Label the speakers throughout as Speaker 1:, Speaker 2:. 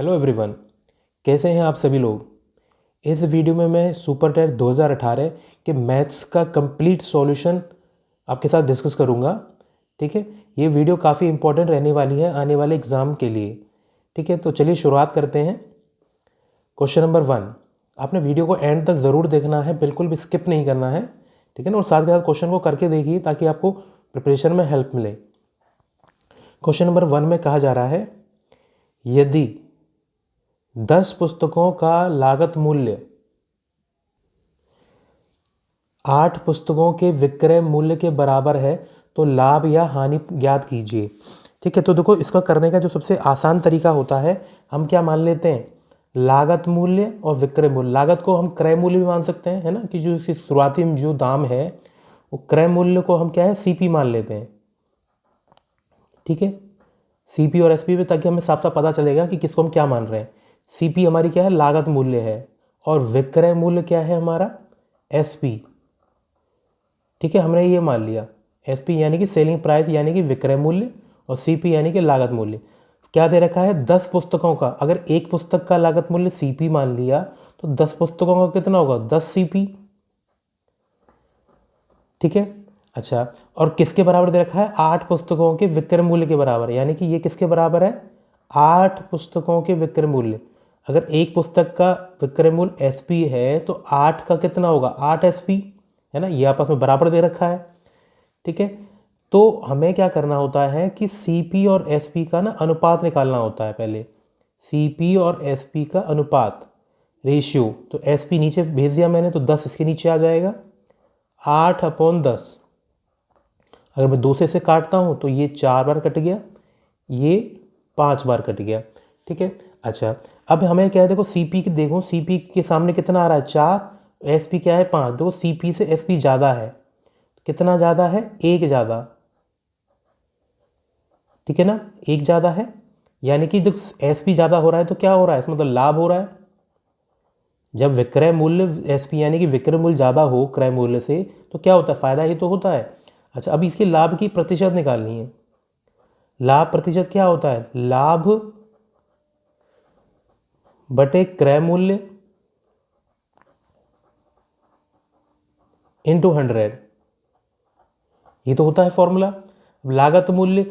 Speaker 1: Hello everyone, कैसे हैं आप सभी लोग। इस वीडियो में मैं सुपर टेट 2018 के मैथ्स का कंप्लीट सॉल्यूशन आपके साथ डिस्कस करूंगा। ठीक है, ये वीडियो काफ़ी इंपॉर्टेंट रहने वाली है आने वाले एग्ज़ाम के लिए। ठीक है, तो चलिए शुरुआत करते हैं। क्वेश्चन नंबर 1, आपने वीडियो को एंड तक ज़रूर देखना है, बिल्कुल भी स्किप नहीं करना है। ठीक है ना, और साथ के साथ क्वेश्चन को करके देखिए ताकि आपको प्रिपरेशन में हेल्प मिले। क्वेश्चन नंबर 1 में कहा जा रहा है, यदि 10 पुस्तकों का लागत मूल्य 8 पुस्तकों के विक्रय मूल्य के बराबर है तो लाभ या हानि ज्ञात कीजिए। ठीक है, तो देखो इसका करने का जो सबसे आसान तरीका होता है, हम क्या मान लेते हैं, लागत मूल्य और विक्रय मूल्य। लागत को हम क्रय मूल्य भी मान सकते हैं, है ना, कि जो इसकी शुरुआती जो दाम है वो क्रय मूल्य को हम क्या है, सीपी मान लेते हैं। ठीक है, सीपी और एसपी पे, ताकि हमें साफ साफ पता चलेगा कि किसको हम क्या मान रहे हैं। सीपी हमारी क्या है, लागत मूल्य है, और विक्रय मूल्य क्या है हमारा, एसपी। ठीक है, हमने ये मान लिया, एसपी यानी कि सेलिंग प्राइस यानी कि विक्रय मूल्य, और सीपी यानी कि लागत मूल्य। क्या दे रखा है, 10 पुस्तकों का। अगर एक पुस्तक का लागत मूल्य सीपी मान लिया तो 10 पुस्तकों का कितना होगा, 10 सीपी। ठीक है, अच्छा, और किसके बराबर दे रखा है, 8 पुस्तकों के विक्रय मूल्य के बराबर, यानी कि ये किसके बराबर है, 8 पुस्तकों के विक्रय मूल्य। अगर एक पुस्तक का विक्रय मूल्य एसपी है तो 8 का कितना होगा, 8 एसपी, है ना, ये आपस में बराबर दे रखा है। ठीक है, तो हमें क्या करना होता है कि सीपी और एसपी का ना अनुपात निकालना होता है पहले। सीपी और एसपी का अनुपात, रेशियो। तो एसपी नीचे भेज दिया मैंने, तो 10 इसके नीचे आ जाएगा, 8/10। अगर मैं 2 से काटता हूँ तो ये 4 बार कट गया, ये 5 बार कट गया। ठीक है, अच्छा, अब हमें क्या है, देखो सीपी की, देखो सीपी के सामने कितना आ रहा है, 4, एसपी क्या है, 5। देखो सीपी से एसपी ज़्यादा है, कितना ज़्यादा है, 1 ज़्यादा। ठीक है ना, 1 ज़्यादा है, यानी कि जब एसपी ज़्यादा हो रहा है तो क्या हो रहा है, इसका मतलब लाभ हो रहा है। जब विक्रय मूल्य एसपी यानी कि विक्रय मूल्य ज़्यादा हो क्रय मूल्य से तो क्या होता है, फ़ायदा ही तो होता है। अच्छा, अब इसके लाभ की प्रतिशत निकालनी है। लाभ प्रतिशत क्या होता है, लाभ बटे क्रय मूल्य इंटू 100, ये तो होता है फॉर्मूला। लागत मूल्य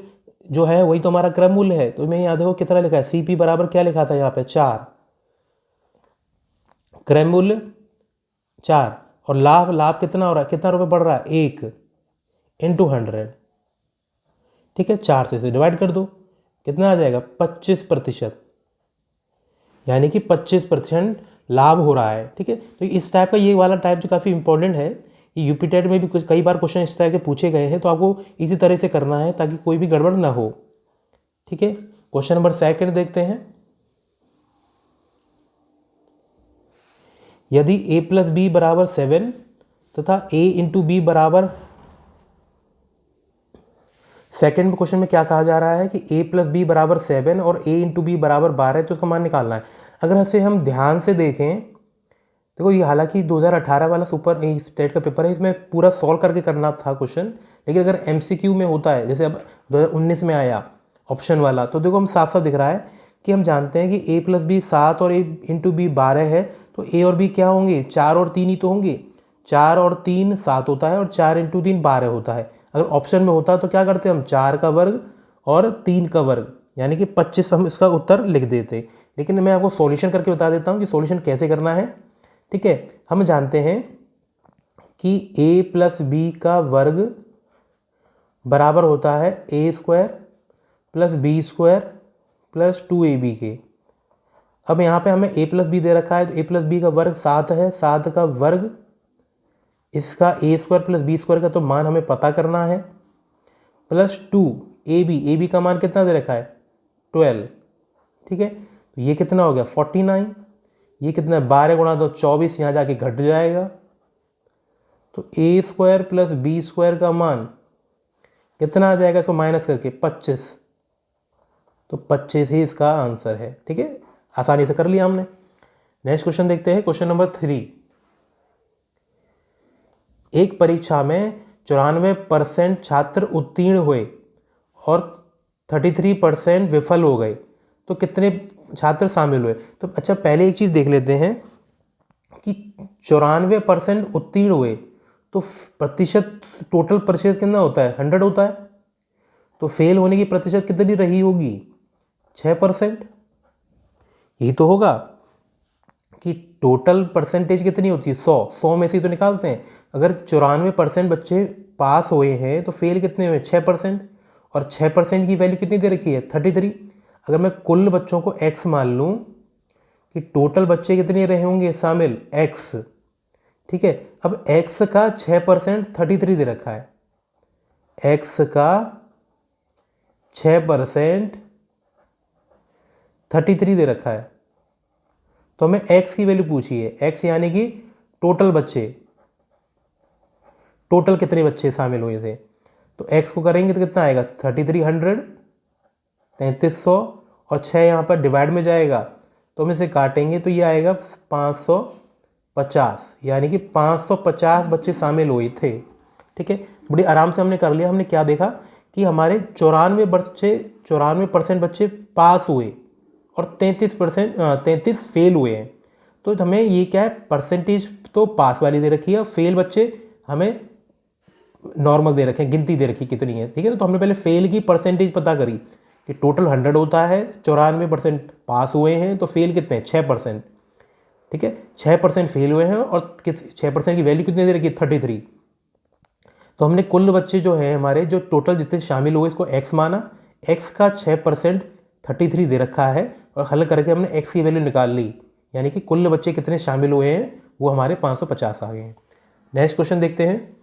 Speaker 1: जो है वही तो हमारा क्रय मूल्य है। तो मैं यहाँ देखो कितना लिखा है, सीपी बराबर क्या लिखा था यहाँ पे, 4, क्रय मूल्य 4, और लाभ, लाभ कितना हो रहा है, कितना रुपए बढ़ रहा है, 1 इंटू 100। ठीक है, 4 से इसे डिवाइड कर दो, कितना आ जाएगा, 25%, यानी कि 25% लाभ हो रहा है। ठीक है, तो इस टाइप का, ये वाला टाइप जो काफ़ी इंपॉर्टेंट है, ये यूपीटेट में भी कुछ कई बार क्वेश्चन इस तरह के पूछे गए हैं, तो आपको इसी तरह से करना है ताकि कोई भी गड़बड़ ना हो। ठीक है, क्वेश्चन नंबर 2 देखते हैं। यदि a प्लस बी बराबर 7 तथा a इंटू बी बराबर, सेकेंड क्वेश्चन में क्या कहा जा रहा है कि a प्लस बी बराबर 7 और a इंटू बी बराबर 12, तो उसका मान निकालना है। अगर ऐसे हम ध्यान से देखें, देखो ये हालांकि 2018 वाला सुपर स्टेट का पेपर है, इसमें पूरा सॉल्व करके करना था क्वेश्चन, लेकिन अगर एमसीक्यू में होता है, जैसे अब 2019 में आया ऑप्शन वाला, तो देखो हम साफ साफ दिख रहा है कि हम जानते हैं कि a प्लस बी 7 और a इंटू बी 12 है, तो a और b क्या होंगे, 4 और 3 ही तो होंगे। 4 और 3 7 होता है, और 4 इंटू 3 12 होता है। अगर ऑप्शन में होता तो क्या करते हम, 4 का वर्ग और 3 का वर्ग, यानी कि 25 हम इसका उत्तर लिख देते। लेकिन मैं आपको सॉल्यूशन करके बता देता हूँ कि सॉल्यूशन कैसे करना है। ठीक है, हम जानते हैं कि a प्लस बी का वर्ग बराबर होता है a² plus b² plus 2ab के। अब यहाँ पे हमें a प्लस बी दे रखा है, तो a प्लस बी का वर्ग 7 है, 7 का वर्ग इसका a² प्लस b² का तो मान हमें पता करना है, प्लस 2ab, का मान कितना दे रखा है, 12। ठीक है, तो ये कितना हो गया, 49। ये कितना, 12 गुणा 2 24, यहाँ जाके घट जाएगा, तो a² प्लस b² का मान कितना आ जाएगा, इसको माइनस करके 25, तो 25 ही इसका आंसर है। ठीक है, आसानी से कर लिया हमने। नेक्स्ट क्वेश्चन देखते हैं, क्वेश्चन नंबर 3। एक परीक्षा में 94% छात्र उत्तीर्ण हुए और 33% विफल हो गए, तो कितने छात्र शामिल हुए। तो अच्छा पहले एक चीज़ देख लेते हैं कि 94% उत्तीर्ण हुए, तो प्रतिशत, टोटल प्रतिशत कितना होता है, 100 होता है। तो फेल होने की प्रतिशत कितनी रही होगी, 6%। यही तो होगा कि टोटल परसेंटेज कितनी होती है, 100 में से ही तो निकालते हैं। अगर 94% बच्चे पास हुए हैं तो फेल कितने हुए, 6%। और 6% की वैल्यू कितनी दे रखी है, 33। अगर मैं कुल बच्चों को x मान लूँ कि टोटल बच्चे कितने रहे होंगे शामिल, x। ठीक है, अब x का 6% 33 दे रखा है, x का 6% 33 दे रखा है। तो हमें x की वैल्यू पूछी है, x यानी कि टोटल बच्चे, टोटल कितने बच्चे शामिल हुए थे। तो x को करेंगे तो कितना आएगा, 3300, 3300, और 6 यहाँ पर डिवाइड में जाएगा तो हम इसे काटेंगे तो ये आएगा 550, यानी कि 550 बच्चे शामिल हुए थे। ठीक है, बड़ी आराम से हमने कर लिया। हमने क्या देखा कि हमारे 94% बच्चे पास हुए और 33 फेल हुए हैं। तो हमें ये क्या है, परसेंटेज तो पास वाली दे रखी है, फेल बच्चे हमें नॉर्मल दे रखे हैं, गिनती दे रखी कितनी है। ठीक है, तो हमने पहले फेल की परसेंटेज पता करी कि टोटल 100 होता है, 94% पास हुए हैं, तो फेल कितने हैं, 6%। ठीक है, 6% फेल हुए हैं और 6% की वैल्यू कितनी दे रखी है, 33। तो हमने कुल बच्चे जो हैं हमारे, जो टोटल जितने शामिल हुए, इसको x माना, x का 6% 33 दे रखा है, और हल करके हमने x की वैल्यू निकाल ली, यानी कि कुल बच्चे कितने शामिल हुए हैं, वो हमारे 550 आ गए हैं। नेक्स्ट क्वेश्चन देखते हैं।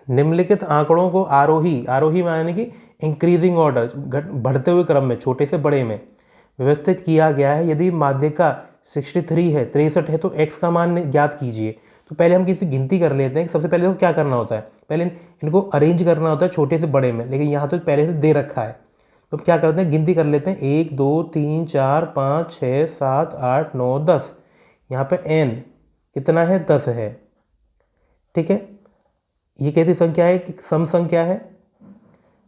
Speaker 1: निम्नलिखित आंकड़ों को आरोही, आरोही यानी कि इंक्रीजिंग ऑर्डर, बढ़ते हुए क्रम में, छोटे से बड़े में व्यवस्थित किया गया है। यदि माध्यिका 63 है, 63 है, तो x का मान ज्ञात कीजिए। तो पहले हम किसी गिनती कर लेते हैं। सबसे पहले तो क्या करना होता है, पहले इनको अरेंज करना होता है छोटे से बड़े में, लेकिन यहाँ तो पहले से दे रखा है। तो क्या करते हैं, गिनती कर लेते हैं, 1 2 3 4 5 6 7 8 9 10। यहाँ पे n कितना है, 10 है। ठीक है, ये कैसी संख्या है कि सम संख्या है।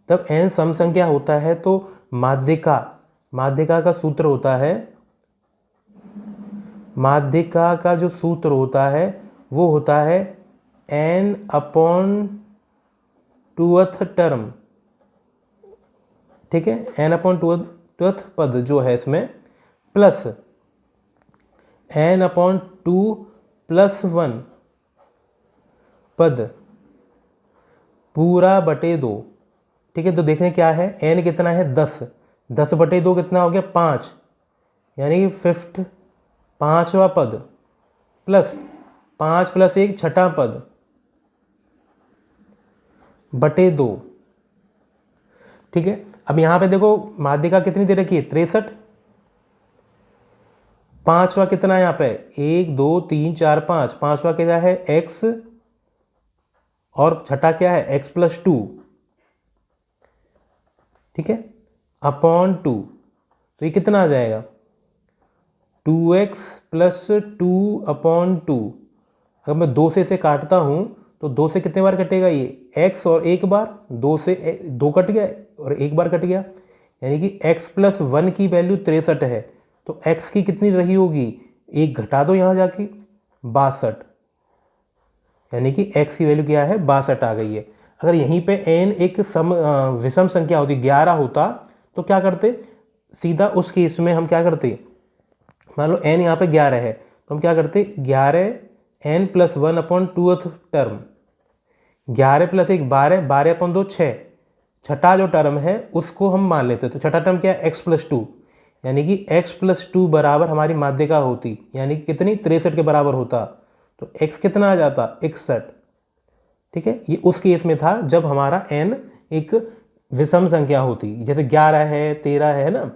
Speaker 1: तब n सम संख्या होता है तो माध्यिका, माध्यिका का सूत्र होता है, माध्यिका का जो सूत्र होता है वो होता है n/2th टर्म। ठीक है, n/2th पद जो है इसमें, प्लस n/2 + 1 पद पूरा बटे 2। ठीक है, तो देखें क्या है, n कितना है, 10, 10 बटे 2 कितना हो गया, 5, यानी कि फिफ्थ, 5वां पद, प्लस 5 + 1 छठा पद बटे 2। ठीक है, अब यहां पे देखो माध्यिका कितनी दे रखी है, 63। 5वां कितना है यहाँ पे, 1 2 3 4 5, 5वां क्या है, x, और छठा क्या है, x + 2। ठीक है, /2, तो ये कितना आ जाएगा, 2x + 2/2। अगर मैं 2 से इसे काटता हूं तो 2 से कितने बार कटेगा, ये x और एक बार, 2 से 2 कट गया और एक बार कट गया, यानी कि x + 1 की वैल्यू 63 है। तो x की कितनी रही होगी, एक घटा दो यहाँ जाके, 62, यानी कि x की वैल्यू क्या है, 62 आ गई है। अगर यहीं पे n एक विषम संख्या होती, 11 होता, तो क्या करते, सीधा उस केस में हम क्या करते, मान लो n यहाँ पे 11 है, तो हम क्या करते, 11n + 1/2th टर्म, 11 + 1 12, 12/2 6, छठा जो टर्म है उसको हम मान लेते। तो छठा टर्म क्या है, x + 2, यानी कि x + 2 बराबर हमारी माध्यिका होती, यानी कि कितनी, 63 के बराबर होता। तो x कितना आ जाता, 61। ठीक है, ये उस केस में था जब हमारा n एक विषम संख्या होती, जैसे 11 है, 13 है ना,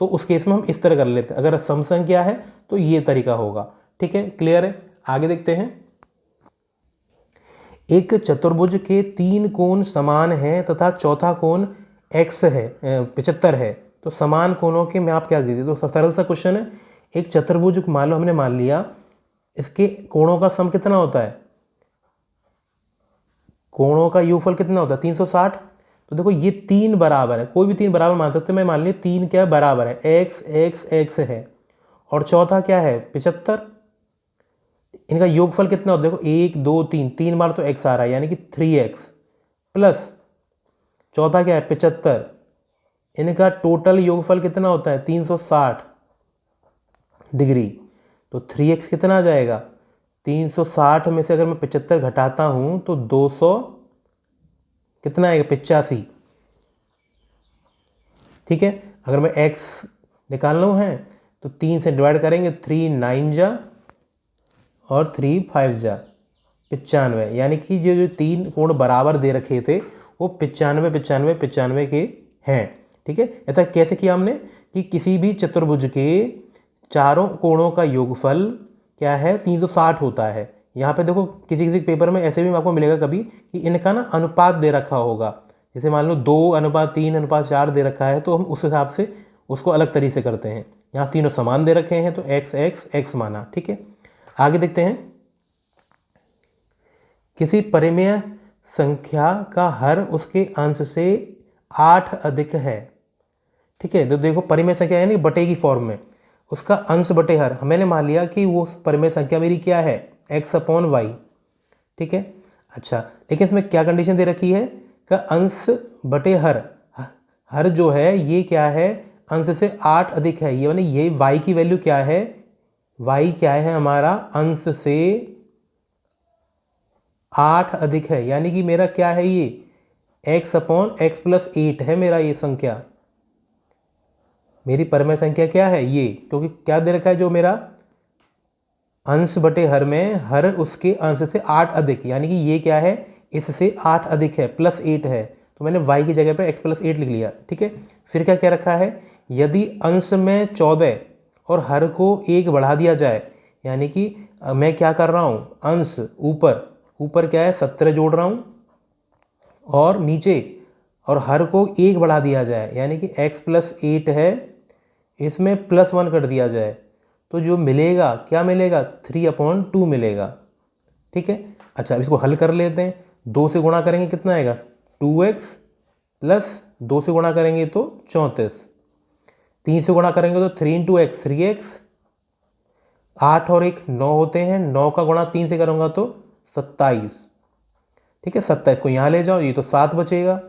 Speaker 1: तो उस केस में हम इस तरह कर लेते हैं। अगर सम संख्या है तो ये तरीका होगा। ठीक है, क्लियर है, आगे देखते हैं। एक चतुर्भुज के 3 कोण समान हैं तथा चौथा कोण x है, 75 है, तो समान कोणों के माप क्या दीजिए। तो सरल सा क्वेश्चन है, एक चतुर्भुज मान लो, हमने मान लिया इसके कोणों का सम कितना होता है, कोणों का योगफल कितना होता है, 360। तो देखो ये 3 बराबर है, कोई भी 3 बराबर मान सकते हैं। मैं मान लिया 3 क्या है, बराबर है, एक्स एक्स एक्स है, और चौथा क्या है 75। इनका योगफल कितना होता है, देखो 1 2 3, 3 बार तो एक्स आ रहा है यानी कि 3x प्लस चौथा क्या है 75। इनका टोटल योगफल कितना होता है 360 डिग्री। तो 3x कितना आ जाएगा, 360 में से अगर मैं 75 घटाता हूं तो 200 कितना आएगा 85। ठीक है, अगर मैं x निकालना है तो 3 से डिवाइड करेंगे, 3 9 जा और 3 5 जा 95, यानी कि जो 3 कोण बराबर दे रखे थे वो 95 95 95 के हैं। ठीक है, ऐसा कैसे किया हमने कि किसी भी चतुर्भुज के चारों कोणों का योगफल क्या है 360 होता है। यहाँ पे देखो किसी किसी पेपर में ऐसे भी आपको मिलेगा कभी कि इनका ना अनुपात दे रखा होगा, जैसे मान लो 2:3:4 दे रखा है तो हम उस हिसाब से उसको अलग तरीके से करते हैं। यहाँ तीनों समान दे रखे हैं तो x x x माना। ठीक है, आगे देखते हैं। किसी परिमेय संख्या का हर उसके अंश से 8 अधिक है। ठीक है, तो देखो परिमेय संख्या यानी बटे की फॉर्म में, उसका अंश बटे हर मैंने मान लिया कि वो परिमेय संख्या मेरी क्या है x/y। ठीक है, अच्छा लेकिन इसमें क्या कंडीशन दे रखी है का अंश बटे हर, हर जो है ये क्या है अंश से 8 अधिक है, ये माने ये y की वैल्यू क्या है, y क्या है हमारा अंश से 8 अधिक है, यानी कि मेरा क्या है ये x/x+8 है मेरा ये संख्या, मेरी परिमेय संख्या क्या है ये, क्योंकि क्या दे रखा है जो मेरा अंश बटे हर में हर उसके अंश से 8 अधिक, यानी कि ये क्या है इससे 8 अधिक है +8 है, तो मैंने y की जगह पे x+8 लिख लिया। ठीक है, फिर क्या क्या रखा है, यदि अंश में 14 और हर को 1 बढ़ा दिया जाए, यानी कि मैं क्या कर रहा हूँ अंश ऊपर क्या है 17 जोड़ रहा हूँ और नीचे और हर को 1 बढ़ा दिया जाए, यानी कि x+8 है, इसमें +1 कर दिया जाए तो जो मिलेगा क्या मिलेगा 3/2 मिलेगा। ठीक है, अच्छा इसको हल कर लेते हैं, 2 से गुणा करेंगे कितना आएगा 2x प्लस 2 से गुणा करेंगे तो 34, 3 से गुणा करेंगे तो 3 × x 3x, 8 और 1 9 होते हैं, 9 का गुणा 3 से करूँगा तो 27। ठीक है, 27 को यहाँ ले जाओ ये तो 7 बचेगा,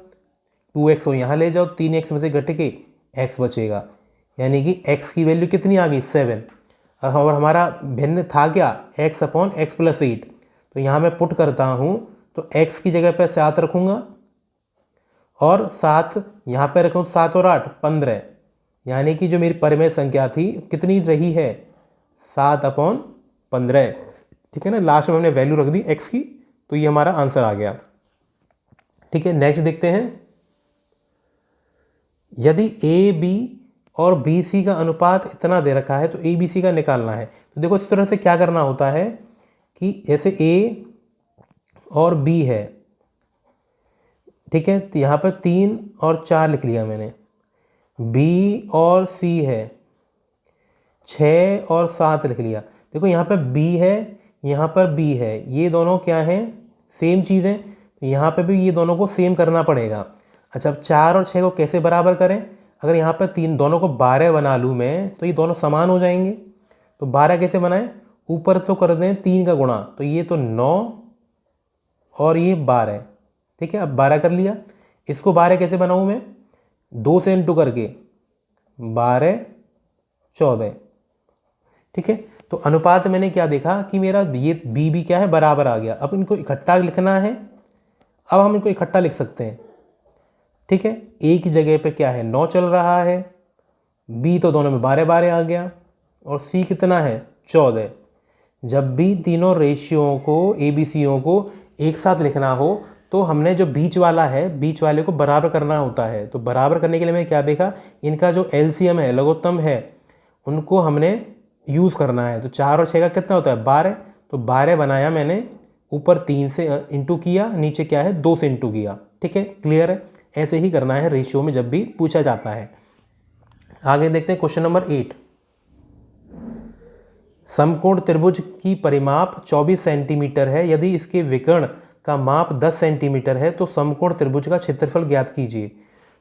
Speaker 1: 2x को यहाँ ले जाओ 3x में से घट के x बचेगा, यानी कि x की वैल्यू कितनी आ गई 7। और हमारा भिन्न था क्या x/x+8, तो यहाँ मैं पुट करता हूँ तो x की जगह पर 7 रखूँगा और 7 यहाँ पर रखूँ 7 और 8 15, यानी कि जो मेरी परिमेय संख्या थी कितनी रही है 7/15। ठीक है ना, लास्ट में हमने वैल्यू रख दी x की, तो ये हमारा आंसर आ गया। ठीक है, नेक्स्ट देखते हैं। यदि ए बी और बी सी का अनुपात इतना दे रखा है तो ए बी सी का निकालना है। तो देखो इस तरह से क्या करना होता है कि जैसे ए और बी है, ठीक है, तो यहाँ पर 3 और 4 लिख लिया मैंने, बी और सी है 6 और 7 लिख लिया। देखो यहाँ पर बी है यहाँ पर बी है, ये दोनों क्या हैं सेम चीज़ें, तो यहाँ पे भी ये दोनों को सेम करना पड़ेगा। अच्छा अब 4 और 6 को कैसे बराबर करें, अगर यहाँ पर 3 दोनों को 12 बना लूँ मैं तो ये दोनों समान हो जाएंगे। तो 12 कैसे बनाएं, ऊपर तो कर दें 3 का गुणा, तो ये तो 9 और ये 12। ठीक है, अब 12 कर लिया, इसको 12 कैसे बनाऊँ मैं 2 से इंटू करके 12 14। ठीक है, तो अनुपात मैंने क्या देखा कि मेरा ये बी भी क्या है बराबर आ गया। अब इनको इकट्ठा लिखना है, अब हम इनको इकट्ठा लिख सकते हैं। ठीक है, ए की जगह पे क्या है 9 चल रहा है, बी तो दोनों में 12 12 आ गया और सी कितना है 14। जब भी तीनों रेशियो को ए बी सीओ को एक साथ लिखना हो तो हमने जो बीच वाला है बीच वाले को बराबर करना होता है। तो बराबर करने के लिए मैंने क्या देखा, इनका जो एलसीएम है लघुत्तम है उनको हमने यूज़ करना है। तो 4 और 6 का कितना होता है 12, तो 12 बनाया मैंने, ऊपर 3 से इंटू किया, नीचे क्या है 2 से इंटू किया। ठीक है, क्लियर है, ऐसे ही करना है रेशियो में जब भी पूछा जाता है। आगे देखते हैं क्वेश्चन नंबर 8। समकोण त्रिभुज की परिमाप 24 सेंटीमीटर है, यदि इसके विकर्ण का माप 10 सेंटीमीटर है तो समकोण त्रिभुज का क्षेत्रफल ज्ञात कीजिए।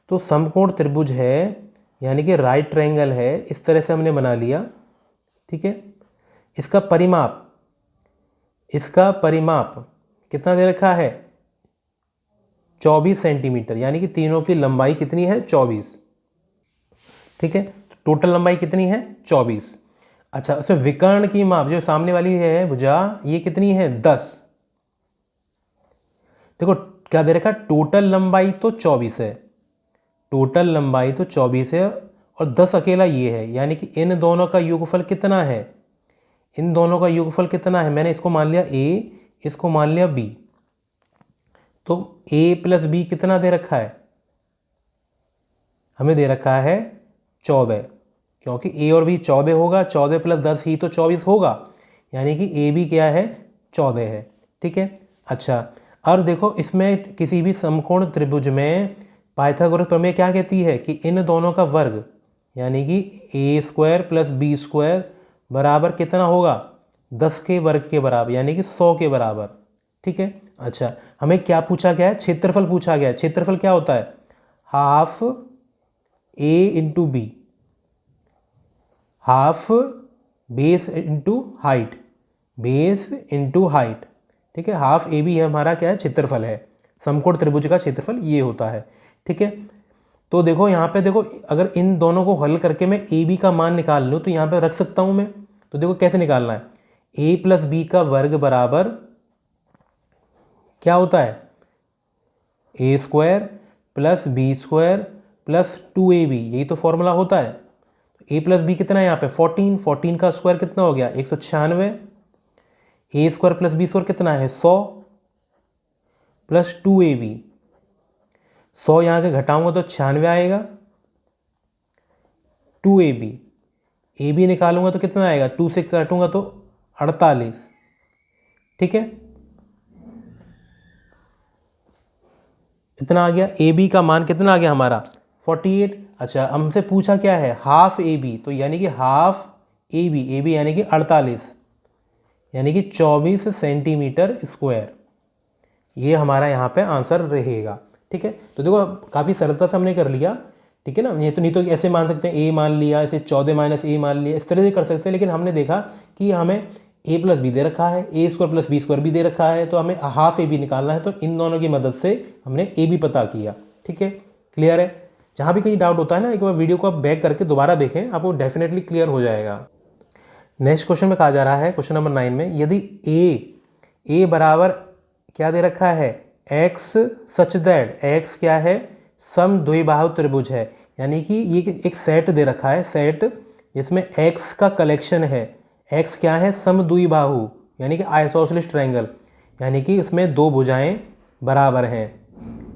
Speaker 1: तो समकोण त्रिभुज है यानी कि राइट ट्रायंगल है, इस तरह से हमने बना लिया, ठीक है। इसका परिमाप कितना दे रखा है, 24 सेंटीमीटर, यानी कि तीनों की लंबाई कितनी है, 24, ठीक है। टोटल लंबाई कितनी है, 24। अच्छा, उसमें विकर्ण की माप जो सामने वाली है भुजा, ये कितनी है, 10। देखो क्या दे रखा है, टोटल लंबाई तो 24 है, टोटल लंबाई तो 24 है और 10 अकेला ये है, यानी कि इन दोनों का योगफल कितना है, इन दोनों का योगफल कितना है, मैंने इसको मान लिया a, इसको मान लिया b, तो a प्लस बी कितना दे रखा है, हमें दे रखा है 14, क्योंकि a और b 14 होगा, 14 प्लस 10 ही तो 24 होगा, यानी कि a भी क्या है, 14 है, ठीक है। अच्छा, और देखो इसमें किसी भी समकोण त्रिभुज में पाइथागोरस प्रमेय क्या कहती है कि इन दोनों का वर्ग यानी कि a² प्लस b² बराबर कितना होगा, 10 के वर्ग के बराबर, यानी कि 100 के बराबर, ठीक है। अच्छा, हमें क्या पूछा गया है, क्षेत्रफल पूछा गया है। क्षेत्रफल क्या होता है, half a into B, half base into height, base into height, ठीक है। हाफ ए बी है हमारा क्या है, क्षेत्रफल है, समकोण त्रिभुज का क्षेत्रफल ये होता है, ठीक है। तो देखो यहाँ पे देखो, अगर इन दोनों को हल करके मैं ए बी का मान निकाल लूँ तो यहाँ पे रख सकता हूँ मैं। तो देखो कैसे निकालना है, a प्लस बी का वर्ग बराबर क्या होता है, a² plus b² plus 2ab, यही तो फॉर्मूला होता है। a प्लस बी कितना है यहाँ पे, 14, 14 का स्क्वायर कितना हो गया, 196, a² प्लस b² कितना है, 100 प्लस 2ab, 100 यहाँ के घटाऊंगा तो 96 आएगा, 2ab, ab निकालूंगा तो कितना आएगा, 2 से काटूंगा तो 48, ठीक है, इतना आ गया। ab का मान कितना आ गया हमारा, 48। अच्छा, हमसे पूछा क्या है, हाफ ab, तो यानी कि हाफ ab यानी कि 48, यानी कि 24 सेंटीमीटर स्क्वायर, ये हमारा यहाँ पे आंसर रहेगा, ठीक है। तो देखो काफ़ी सरलता से हमने कर लिया, ठीक है ना। ये तो नहीं तो ऐसे मान सकते हैं, a मान लिया, इसे 14 माइनस a मान लिया, इस तरह से कर सकते हैं, लेकिन हमने देखा कि हमें a प्लस बी दे रखा है, a² प्लस b² भी दे रखा है, तो हमें हाफ a b निकालना है, तो इन दोनों की मदद से हमने a b पता किया, ठीक है। क्लियर है, जहाँ भी कहीं डाउट होता है ना, एक बार वीडियो को आप बैक करके दोबारा देखें, आपको डेफिनेटली क्लियर हो जाएगा। नेक्स्ट क्वेश्चन में कहा जा रहा है, क्वेश्चन नंबर 9 में, यदि a बराबर क्या दे रखा है, x सच दैट x क्या है, सम द्विबाहु त्रिभुज है, यानी कि ये एक सेट दे रखा है, सेट जिसमें x का कलेक्शन है, x क्या है, सम द्विबाहु यानी कि आइसोसेलेस ट्रायंगल, यानी कि इसमें दो भुजाएं बराबर हैं,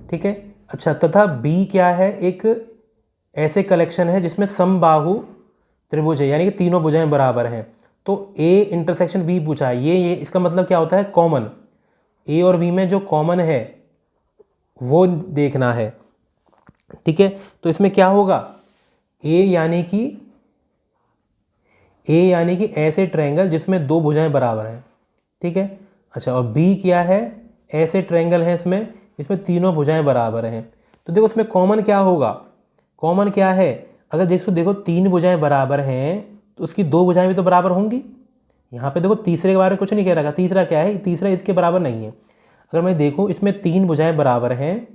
Speaker 1: ठीक है। अच्छा, तथा b क्या है, एक ऐसे कलेक्शन है जिसमें समबाहु त्रिभुज है, यानी कि तीनों भुजाएं बराबर हैं। तो a इंटरसेक्शन b पूछा है, ये इसका मतलब क्या होता है, कॉमन, a और b में जो कॉमन है वो देखना है, ठीक है। तो इसमें क्या होगा, a यानी कि ऐसे ट्रायंगल जिसमें दो भुजाएं बराबर हैं, ठीक है। अच्छा, और b क्या है, ऐसे ट्रायंगल है इसमें तीनों भुजाएं बराबर हैं। तो देखो इसमें कॉमन क्या होगा, कॉमन क्या है, अगर देखो तीन भुजाएं बराबर हैं तो उसकी दो भुजाएं भी तो बराबर होंगी। यहाँ पे देखो तीसरे के बारे में कुछ नहीं कह रखा, तीसरा क्या है, तीसरा इसके बराबर नहीं है। अगर मैं देखूँ इसमें तीन भुजाएं बराबर हैं,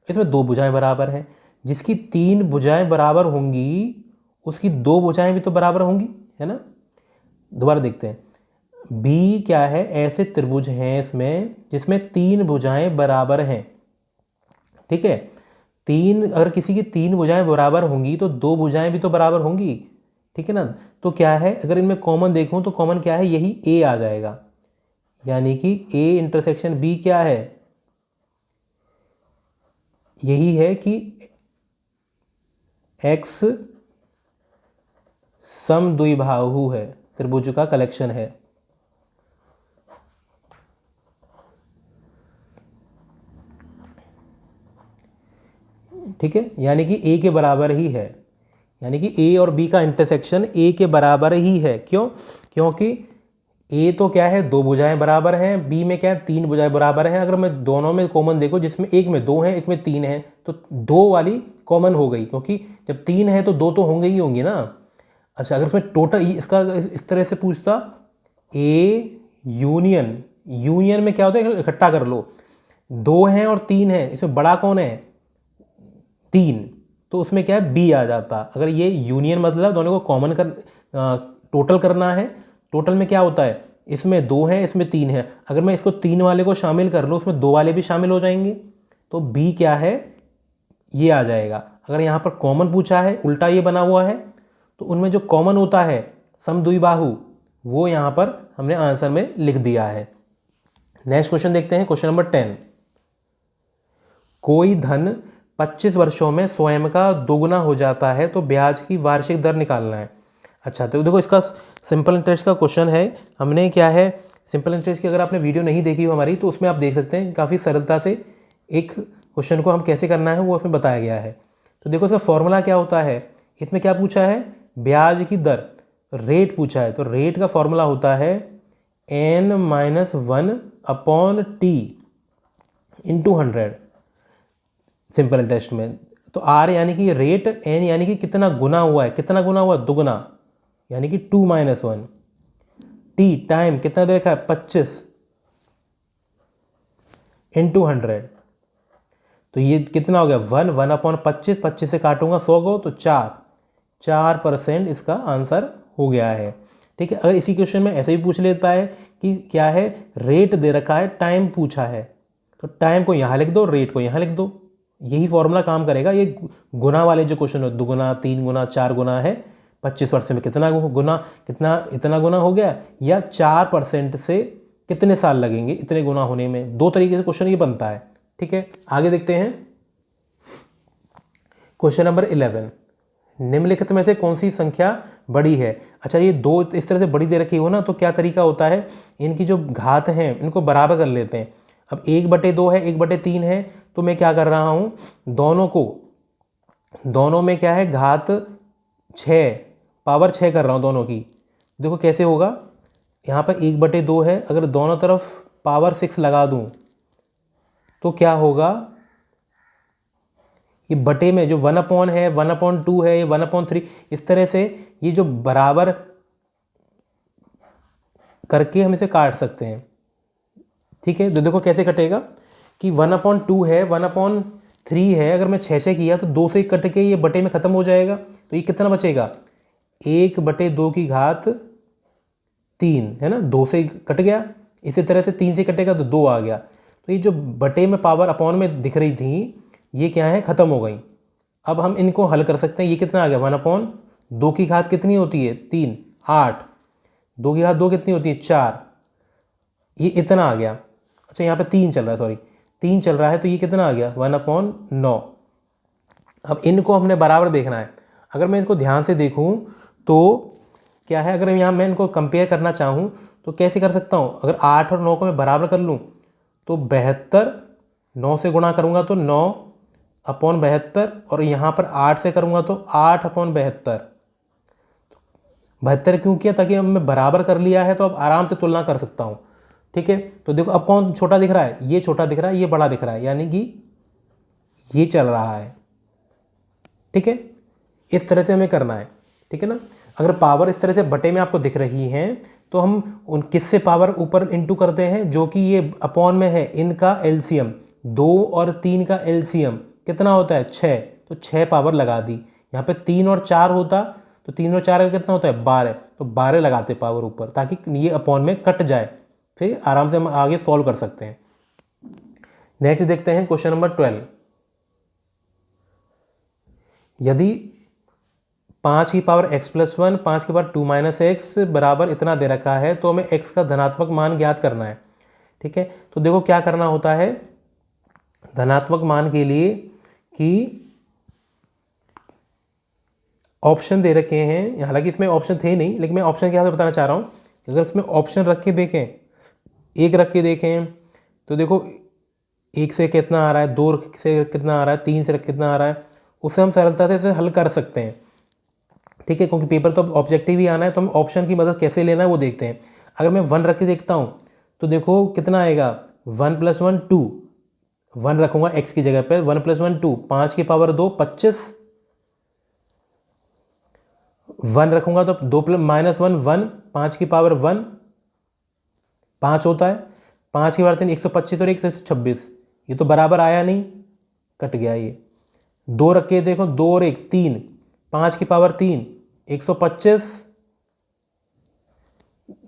Speaker 1: इसमें दो भुजाएं बराबर हैं, जिसकी तीन भुजाएं बराबर होंगी उसकी दो भुजाएं भी तो बराबर होंगी, है ना। दोबारा देखते हैं, b क्या है, ऐसे त्रिभुज हैं इसमें जिसमें तीन भुजाएं बराबर हैं, ठीक है। अगर किसी की तीन भुजाएं बराबर होंगी तो दो भुजाएं भी तो बराबर होंगी, ठीक है ना। तो क्या है, अगर इनमें कॉमन देखूं तो कॉमन क्या है, यही a आ जाएगा, यानी कि a इंटरसेक्शन b क्या है, यही है कि x सम द्विबाहु है, त्रिभुज का कलेक्शन है, ठीक है, यानी कि a के बराबर ही है, यानी कि a और b का इंटरसेक्शन a के बराबर ही है। क्यों, क्योंकि ए तो क्या है, 2 भुजाएं बराबर हैं, बी में क्या है, 3 भुजाएं बराबर हैं। अगर मैं दोनों में कॉमन देखो, जिसमें एक में 2 है एक में 3 है, तो 2 वाली कॉमन हो गई, क्योंकि जब 3 है तो 2 तो होंगे ही होंगी ना। अच्छा, अगर इसमें टोटल इसका इस तरह से पूछता, ए यूनियन, यूनियन में क्या होता है, इकट्ठा कर लो, 2 हैं और 3 है, इसमें बड़ा कौन है, 3, तो उसमें क्या है, बी आ जाता। अगर ये यूनियन मतलब दोनों को कॉमन कर टोटल करना है, टोटल में क्या होता है, इसमें 2 है इसमें 3 है, अगर मैं इसको 3 वाले को शामिल कर लूँ, उसमें 2 वाले भी शामिल हो जाएंगे, तो बी क्या है, ये आ जाएगा। अगर यहाँ पर कॉमन पूछा है, उल्टा ये बना हुआ है, तो उनमें जो कॉमन होता है समद्विबाहु, वो यहाँ पर हमने आंसर में लिख दिया है। नेक्स्ट क्वेश्चन देखते हैं, क्वेश्चन नंबर 10। कोई धन 25 वर्षों में स्वयं का दोगुना हो जाता है तो ब्याज की वार्षिक दर निकालना है। अच्छा, तो देखो इसका सिंपल इंटरेस्ट का क्वेश्चन है। हमने क्या है, सिंपल इंटरेस्ट की अगर आपने वीडियो नहीं देखी हो हमारी, तो उसमें आप देख सकते हैं काफ़ी सरलता से एक क्वेश्चन को हम कैसे करना है वो उसमें बताया गया है। तो देखो इसका फॉर्मूला क्या होता है, इसमें क्या पूछा है, ब्याज की दर, रेट पूछा है, तो रेट का फॉर्मूला होता है n-1/t इंटू 100 सिंपल इंटरेस्ट में। तो आर यानी कि रेट, एन यानी कि कितना गुना हुआ है, कितना गुना हुआ, दुगुना, यानी कि 2-1, टी टाइम कितना दे रखा है, 25 इंटू 100, तो ये कितना हो गया, 1/25, 25 से काटूंगा 100 को तो 4% इसका आंसर हो गया है। ठीक है, अगर इसी क्वेश्चन में ऐसे भी पूछ लेता है कि क्या है, रेट दे रखा है, टाइम पूछा है, तो टाइम को यहाँ लिख दो, रेट को यहाँ लिख दो, यही फॉर्मूला काम करेगा। ये गुना वाले जो क्वेश्चन है, 2 गुना 3 गुना 4 गुना है, 25 वर्ष में कितना गुना, कितना इतना गुना हो गया, या 4% से कितने साल लगेंगे इतने गुना होने में। 2 तरीके से क्वेश्चन ये बनता है। ठीक है, आगे देखते हैं, क्वेश्चन नंबर 11। निम्नलिखित में से कौन सी संख्या बड़ी है। अच्छा, ये 2 इस तरह से बड़ी दे रखी हो ना, तो क्या तरीका होता है, इनकी जो घात हैं इनको बराबर कर लेते हैं। अब 1/2 है 1/3 है, तो मैं क्या कर रहा हूँ, दोनों में क्या है, घात 6, पावर 6 कर रहा हूँ दोनों की। देखो कैसे होगा, यहाँ पर 1/2 है, अगर दोनों तरफ पावर 6 लगा दूँ तो क्या होगा, ये बटे में जो 1/, है 1/2 है, ये 1/3, इस तरह से ये जो बराबर करके हम इसे काट सकते हैं। ठीक है, तो देखो कैसे कटेगा कि 1/2 है 1/3 है, अगर मैं 6 किया तो 2 से कट के ये बटे में ख़त्म हो जाएगा, तो ये कितना बचेगा, 1/2 की घात 3 है ना, 2 से कट गया। इसी तरह से 3 से कटेगा तो 2 आ गया, तो ये जो बटे में पावर अपॉन में दिख रही थी, ये क्या है, ख़त्म हो गई। अब हम इनको हल कर सकते हैं, ये कितना आ गया, 1/2 की घात कितनी होती है, 3, 8, 2 की घात 2 कितनी होती है, 4, ये इतना आ गया। अच्छा, यहाँ पे 3 चल रहा है, सॉरी 3 चल रहा है, तो ये कितना आ गया, 1/9। अब इनको हमने बराबर देखना है। अगर मैं इसको ध्यान से देखूँ तो क्या है, अगर यहाँ मैं इनको कंपेयर करना चाहूँ तो कैसे कर सकता हूँ, अगर 8 और 9 को मैं बराबर कर लूँ तो 72, 9 से गुणा करूँगा तो 9/72, और यहाँ पर 8 से करूँगा तो 8/72। 72 क्यों किया, ताकि अब मैं बराबर कर लिया है तो अब आराम से तुलना कर सकता हूँ। ठीक है, तो देखो अब कौन छोटा दिख रहा है, ये छोटा दिख रहा है, ये बड़ा दिख रहा है, यानी कि ये चल रहा है। ठीक है, इस तरह से हमें करना है। ठीक है ना, अगर पावर इस तरह से बटे में आपको दिख रही है तो हम उन किससे पावर ऊपर इंटू करते हैं, जो कि ये अपॉन में है, इनका एलसीएम, 2 और 3 का एलसीएम कितना होता है, 6, तो 6 पावर लगा दी। यहाँ पे 3 और 4 होता तो 3 और 4 का कितना होता है, 12, तो 12 लगाते पावर ऊपर, ताकि ये अपॉन में कट जाए, फिर आराम से हम आगे सॉल्व कर सकते हैं। नेक्स्ट देखते हैं, क्वेश्चन नंबर 12। यदि 5 की पावर x+1, 5 की पावर 2 - x बराबर इतना दे रखा है, तो हमें x का धनात्मक मान ज्ञात करना है। ठीक है, तो देखो क्या करना होता है धनात्मक मान के लिए, कि ऑप्शन दे रखे हैं, हालांकि इसमें ऑप्शन थे नहीं, लेकिन मैं ऑप्शन क्या बताना चाह रहा हूँ, अगर इसमें ऑप्शन रख के देखें, एक रख के देखें, तो देखो 1 से कितना आ रहा है, 2 से कितना आ रहा है, 3 से कितना आ रहा है, उससे हम सरलता से इसे हल कर सकते हैं। ठीक है, क्योंकि पेपर तो ऑब्जेक्टिव ही आना है, तो हम ऑप्शन की मदद कैसे लेना है वो देखते हैं। अगर मैं 1 रख के देखता हूँ तो देखो कितना आएगा, 1 + 1 2, 1 रखूँगा x की जगह पे, 1 + 1 2, 5 की पावर 2 25, 1 रखूँगा तो 2 + -1 1, 5 की पावर 1 5 होता है, 5 की पावर 3 125 और 126, ये तो बराबर आया नहीं, कट गया ये। 2 रख के देखो, 2 और 1 3, 5 की पावर 3 125,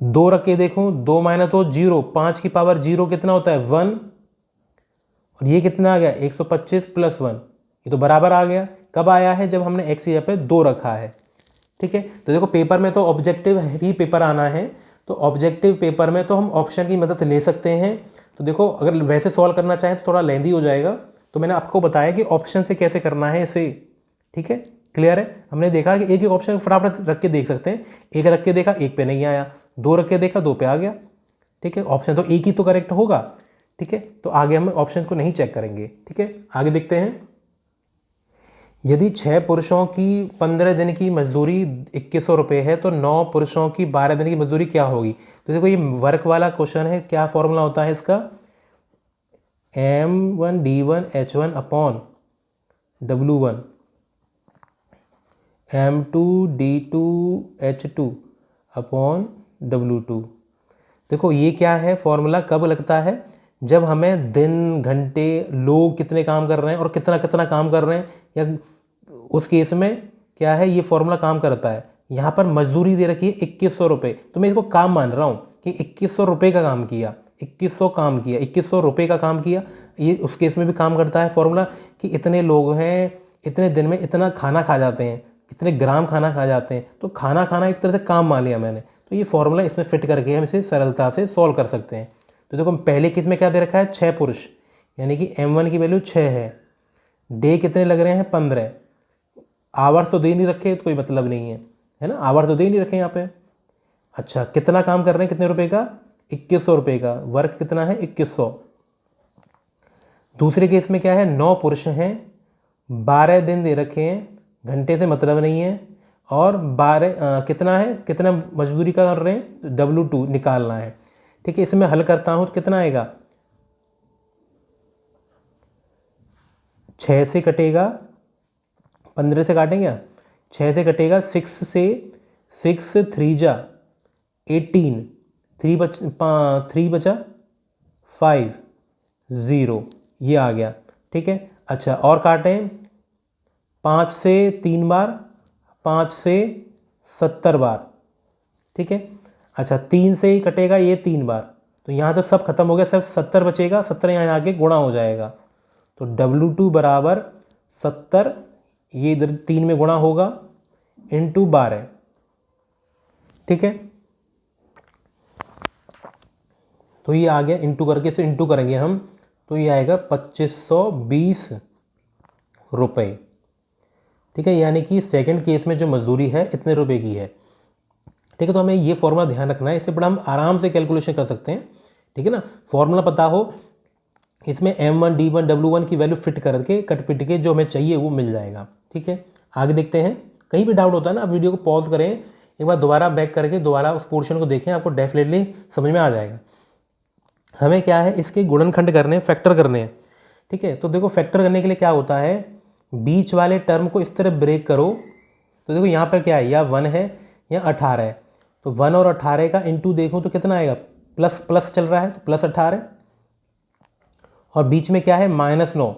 Speaker 1: 2 रख के देखो, 2 - 2 0, 5 की पावर 0 कितना होता है 1, और ये कितना आ गया 125 + 1, ये तो बराबर आ गया। कब आया है, जब हमने x की जगह पे 2 रखा है। ठीक है, तो देखो पेपर में तो ऑब्जेक्टिव ही पेपर आना है, तो ऑब्जेक्टिव पेपर में तो हम ऑप्शन की मदद ले सकते हैं। तो देखो अगर वैसे सॉल्व करना चाहें तो थोड़ा लेंदी हो जाएगा, तो मैंने आपको बताया कि ऑप्शन से कैसे करना है इसे। ठीक है, क्लियर है। हमने देखा कि एक ही ऑप्शन फटाफट रख के देख सकते हैं, एक रख के देखा, एक पे नहीं आया, 2 रख के देखा, 2 पे आ गया। ठीक है, ऑप्शन तो एक ही तो करेक्ट होगा। ठीक है, तो आगे हम ऑप्शन को नहीं चेक करेंगे। ठीक है, आगे देखते हैं। यदि 6 पुरुषों की 15 दिन की मजदूरी 2100 रुपये है तो 9 पुरुषों की 12 दिन की मजदूरी क्या होगी। तो देखो ये वर्क वाला क्वेश्चन है, क्या फॉर्मूला होता है इसका, M1D1H1 upon W1 M2D2H2 upon W2। देखो ये क्या है फॉर्मूला, कब लगता है, जब हमें दिन, घंटे, लोग कितने काम कर रहे हैं और कितना कितना काम कर रहे हैं, या उस केस में क्या है ये फॉर्मूला काम करता है। यहाँ पर मजदूरी दे रखी है 2100 रुपये, तो मैं इसको काम मान रहा हूँ कि 2100 रुपये का काम किया, 2100 काम किया, 2100 रुपये का काम किया। ये उस केस में भी काम करता है फॉर्मूला कि इतने लोग हैं, इतने दिन में इतना खाना खा जाते हैं, कितने ग्राम खाना खा जाते हैं, तो खाना खाना एक तरह से काम मान लिया मैंने। तो ये फॉर्मूला इसमें फिट करके हम इसे सरलता से सॉल्व कर सकते हैं। तो देखो पहले केस में क्या दे रखा है, 6 पुरुष, यानी कि M1 की वैल्यू 6 है, डे कितने लग रहे हैं 15, आवर्स तो दे नहीं रखे तो कोई मतलब नहीं है ना, आवर्स तो दे नहीं रखे यहाँ पे। अच्छा कितना काम कर रहे हैं, कितने रुपए का, 2100 रुपये का, वर्क कितना है 2100। दूसरे केस में क्या है, 9 पुरुष हैं, 12 दिन दे रखे हैं, घंटे से मतलब नहीं है, और 12 कितना है, कितना मजदूरी का कर रहे हैं, W2 निकालना है। ठीक है, इसमें हल करता हूँ तो कितना आएगा, 6 से कटेगा, 15 से काटेंगे, 6 से कटेगा, 6 से 6 3 जा 18, 3 बचा 5 0, ये आ गया। ठीक है, अच्छा और काटें, 5 से 3 बार, 5 से 70 बार। ठीक है, अच्छा 3 से ही कटेगा ये 3 बार, तो यहाँ तो सब खत्म हो गया, सिर्फ 70 बचेगा, 70 यहाँ आके गुणा हो जाएगा, तो W2 बराबर 70, ये इधर 3 में गुणा होगा, इंटू 12। ठीक है, तो ये आ गया, इंटू करके इसे इंटू करेंगे हम, तो ये आएगा 2520 रुपये। ठीक है, यानी कि सेकंड केस में जो मजदूरी है इतने रुपए की है। ठीक है, तो हमें ये फॉर्मूला ध्यान रखना है, इससे बड़ा हम आराम से कैलकुलेशन कर सकते हैं। ठीक है ना, फॉर्मूला पता हो, इसमें M1 D1 W1 की वैल्यू फिट करके कट पिट के जो हमें चाहिए वो मिल जाएगा। ठीक है, आगे देखते हैं। कहीं भी डाउट होता है ना, आप वीडियो को पॉज करें, एक बार दोबारा बैक करके दोबारा उस पोर्शन को देखें, आपको डेफिनेटली समझ में आ जाएगा। हमें क्या है, इसके गुणनखंड करने हैं, फैक्टर करने हैं। ठीक है, तो देखो फैक्टर करने के लिए क्या होता है, बीच वाले टर्म को इस तरह ब्रेक करो, तो देखो यहाँ पर क्या है, या 1 है या 18 है, तो 1 और 18 का इंटू देखो तो कितना आएगा, प्लस प्लस चल रहा है तो प्लस 18, और बीच में क्या है -9।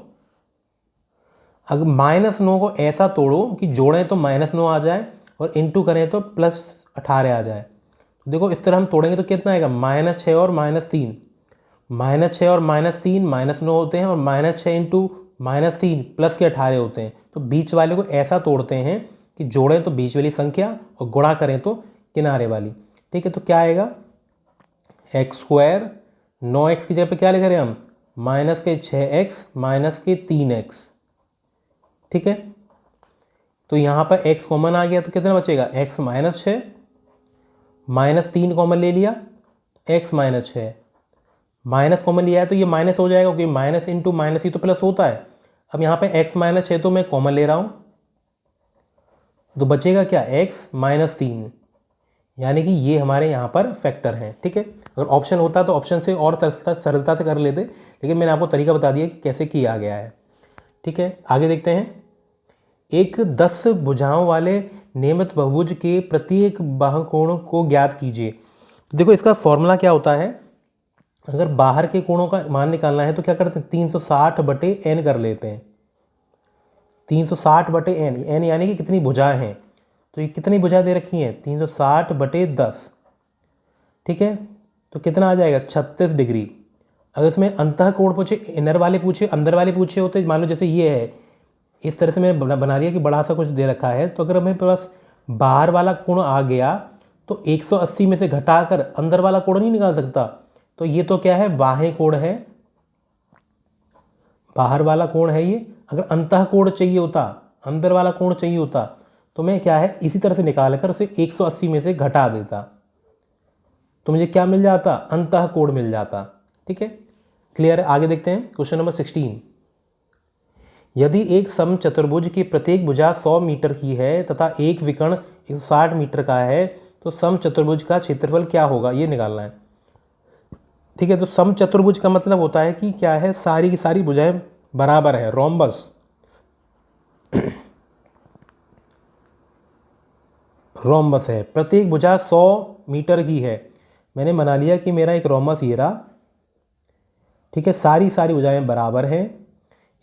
Speaker 1: अगर -9 को ऐसा तोड़ो कि जोड़ें तो -9 आ जाए और इंटू करें तो +18 आ जाए। तो देखो इस तरह हम तोड़ेंगे तो कितना आएगा, -6 और -3, -6 और -3 -9 होते हैं, और -6 इंटू -3 प्लस के 18 होते हैं। तो बीच वाले को ऐसा तोड़ते हैं कि जोड़ें तो बीच वाली संख्या और गुणा करें तो किनारे वाली। ठीक है, तो क्या आएगा, x², 9x की जगह पे क्या लिख रहे हैं हम, -6x -3x। ठीक है, तो यहाँ पर x कॉमन आ गया तो कितना बचेगा, x -6, -3 कॉमन ले लिया, x -6, माइनस कॉमन लिया है तो ये माइनस हो जाएगा, क्योंकि माइनस इंटू माइनस ही तो प्लस होता है। अब यहाँ पे x -6 तो मैं कॉमन ले रहा हूँ, तो बचेगा क्या, x -3, यानी कि ये हमारे यहाँ पर फैक्टर हैं। ठीक है, अगर ऑप्शन होता तो ऑप्शन से और सरलता से कर लेते, लेकिन मैंने आपको तरीका बता दिया कि कैसे किया गया है। ठीक है, आगे देखते हैं। एक 10 भुजाओं वाले नियमित बहुभुज के प्रत्येक बाहु कोण को ज्ञात कीजिए। देखो इसका फॉर्मूला क्या होता है, अगर बाहर के कोणों का मान निकालना है तो क्या करते हैं, 360/n कर लेते हैं। 360/n, n यानी कि कितनी भुजाएं हैं, तो ये कितनी भुजाएं दे रखी हैं, 360/10। ठीक है, तो कितना आ जाएगा, 36 डिग्री। अगर इसमें अंतः कोण पूछे, इनर वाले पूछे, अंदर वाले पूछे होते, मान लो जैसे ये है, इस तरह से मैंने बना दिया कि बड़ा सा कुछ दे रखा है, तो अगर हमें पास बाहर वाला कोण आ गया तो 180 में से घटाकर अंदर वाला कोण नहीं निकाल सकता। तो ये तो क्या है, बाह्य कोण है, बाहर वाला कोण है ये। अगर अंतः कोण चाहिए होता, अंदर वाला कोण चाहिए होता, तो मैं क्या है, इसी तरह से निकाल कर उसे 180 में से घटा देता, तो मुझे क्या मिल जाता, अंतः कोण मिल जाता। ठीक है, क्लियर है। आगे देखते हैं क्वेश्चन नंबर 16। यदि एक समचतुर्भुज की प्रत्येक भुजा 100 मीटर की है तथा एक विकर्ण 160 मीटर का है, तो समचतुर्भुज का क्षेत्रफल क्या होगा, ये निकालना है। ठीक है, तो समचतुर्भुज का मतलब होता है कि क्या है, सारी की सारी भुजाएं बराबर है, रोम्बस। रोम्बस है, प्रत्येक भुजा 100 मीटर की है। मैंने बना लिया कि मेरा एक रोम्बस ये रहा। ठीक है, सारी सारी भुजाएं बराबर हैं,